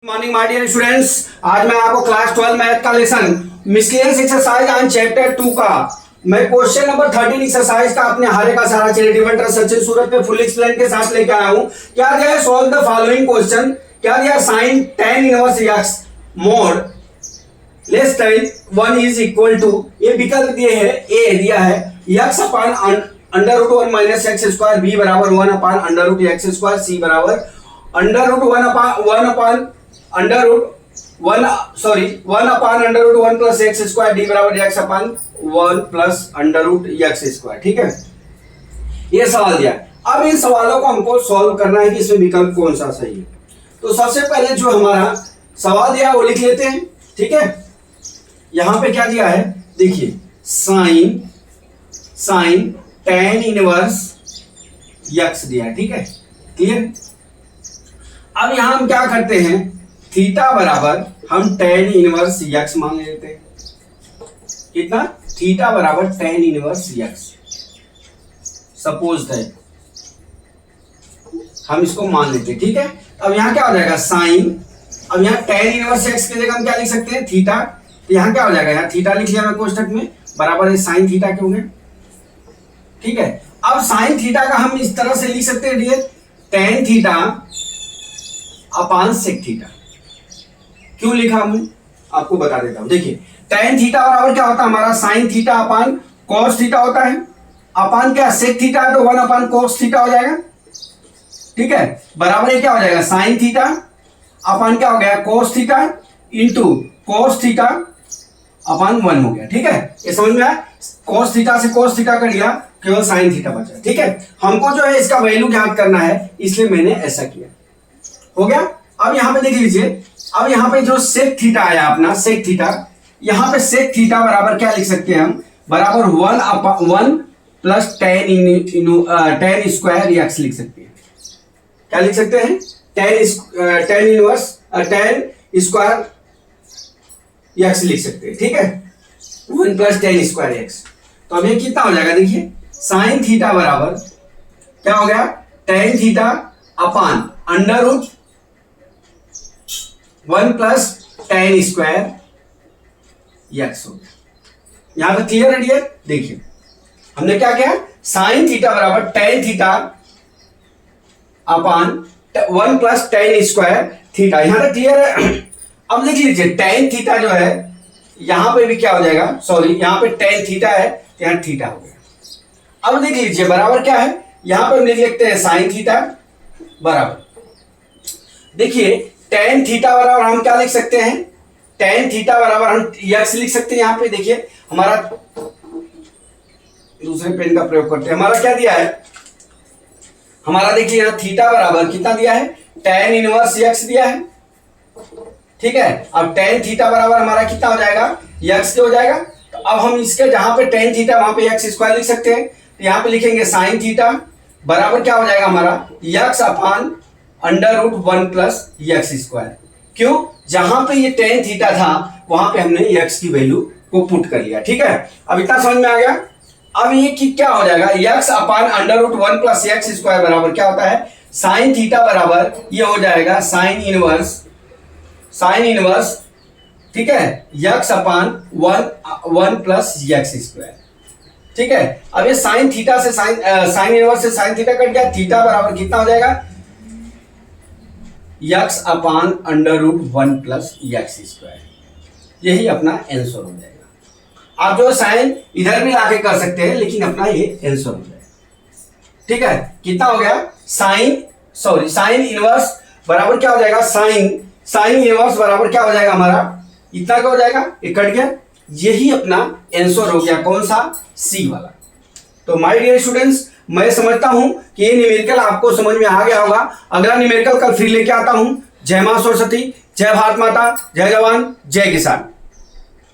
Morning my dear students, आज मैं आपको क्लास 12 मैथ का lesson miscellaneous exercise on chapter 2 का मैं क्वेश्चन नंबर 13 एक्सरसाइज का अपने हारे का सारा चैरिटेबल ट्रस्ट सचिन सूरत पे फुल एक्सप्लेन के साथ लेके आया हूं। क्या दिया है? Solve the following question. क्या दिया? sin tan inverse x mod less than 1 is equal to, ये विकल्प दिए है, a दिया है x upon under root 1 minus x square, b बराबर 1 upon under root x square, c बराबर under root 1 upon under root 1 upon under root 1 plus x square, D बराबर x upon 1 plus under root x square. ठीक है, ये सवाल दिया। अब इन सवालों को हमको सॉल्व करना है कि इसमें विकल्प कौन सा सही है। तो सबसे पहले जो हमारा सवाल दिया वो लिख लेते हैं। ठीक है, यहां पे क्या दिया है देखिए, साइन tan इनवर्स एक्स दिया है। ठीक है, क्लियर। अब यहां हम क्या करते हैं, थीटा बराबर हम tan इनवर्स x मान लेते हैं। कितना? थीटा बराबर tan inverse x, suppose that हम इसको मान लेते हैं। ठीक है, अब यहां क्या हो जाएगा साइन, अब यहां tan इनवर्स x की जगह हम क्या लिख सकते हैं, थीटा। तो यहां क्या हो जाएगा, यहां थीटा लिख लिया मैं कोष्ठक में, बराबर है साइन थीटा के हो गए। ठीक है, अब साइन थीटा का हम इस तरह से लिख सकते हैं dear, tan theta upon sec theta. क्यों लिखा हमने आपको बता देता हूं। देखिए tan थीटा बराबर क्या होता है हमारा, sine theta upon cos theta होता है, अपान क्या सेक थीटा है तो 1 अपान कॉस थीटा हो जाएगा। ठीक है, बराबर ये क्या हो जाएगा, साइन थीटा अपान क्या हो गया, cos theta into cos theta upon 1 हो गया। ठीक है, ये समझ में आया। कॉस थीटा से कॉस थीटा कर लिया, केवल साइन थीटा बचा। ठीक है, हमको जो है इसका वैल्यू ज्ञात करना है, इसलिए मैंने ऐसा किया। हो गया। अब यहां पे देख लीजिए, अब यहां पे जो सेक थीटा आया अपना, सेक थीटा, यहां पे सेक थीटा बराबर क्या लिख सकते हैं हम, बराबर 1 प्लस tan स्क्वायर एक्स लिख सकते हैं। क्या लिख सकते हैं, tan inverse tan square x लिख सकते हैं। ठीक है, 1 प्लस tan स्क्वायर एक्स। तो अब ये कितना हो जाएगा, देखिए साइन थीटा बराबर क्या हो गया, tan theta upon under root 1 plus tan square x हो गया। यहां पर क्लियर है डियर। देखिए हमने क्या किया, साइन थीटा बराबर tan थीटा अपान 1 प्लस tan स्क्वायर थीटा, यहां तक क्लियर है। अब लिख लीजिए tan थीटा जो है, यहां पे भी क्या हो जाएगा, सॉरी यहां पे tan थीटा है, यहां थीटा हो गया। अब देख लीजिए बराबर क्या है, यहां पे हम लिख लेते हैं साइन थीटा बराबर, देखिए tan थीटा बराबर हम क्या लिख सकते हैं, tan थीटा बराबर हम x लिख सकते हैं। यहां पे देखिए हमारा दूसरे पेन का प्रयोग करते हैं, हमारा क्या दिया है, हमारा देखिए यहां थीटा बराबर कितना दिया है, tan इनवर्स x दिया है। ठीक है, अब tan थीटा बराबर हमारा कितना हो जाएगा, x के हो जाएगा। तो अब हम इसके जहां पे tan थीटा वहां पे x स्क्वायर लिख सकते हैं। तो यहां पे लिखेंगे साइन थीटा बराबर क्या हो जाएगा हमारा, x upon under root 1 plus x square. क्यों, जहां पे ये tan थीटा था वहां पे हमने x की वैल्यू को पुट कर लिया। ठीक है, अब इतना समझ में आ गया। अब ये क्या हो जाएगा, x upon under root 1 plus x square बराबर क्या होता है, साइन थीटा बराबर ये हो जाएगा साइन इनवर्स, ठीक है, x upon 1 plus x square. ठीक है, अब ये साइन थीटा से साइन इनवर्स से साइन थीटा कट गया, थीटा बराबर कितना हो जाएगा, x upon under root 1 plus x square. यही अपना आंसर हो जाएगा। आप जो साइन इधर भी लाके कर सकते हैं, लेकिन अपना ये आंसर हो जाएगा। ठीक है, कितना हो गया, साइन इनवर्स बराबर क्या हो जाएगा, साइन इनवर्स बराबर क्या हो जाएगा हमारा, इतना क्या हो जाएगा, ये कट गया। यही अपना आंसर हो गया, कौन सा, सी वाला। तो माय डियर स्टूडेंट्स, मैं समझता हूं कि ये न्यूमेरिकल आपको समझ में आ गया होगा। अगला न्यूमेरिकल कल फिर लेके आता हूं। जय मां सरस्वती, जय भारत माता, जय जवान, जय किसान।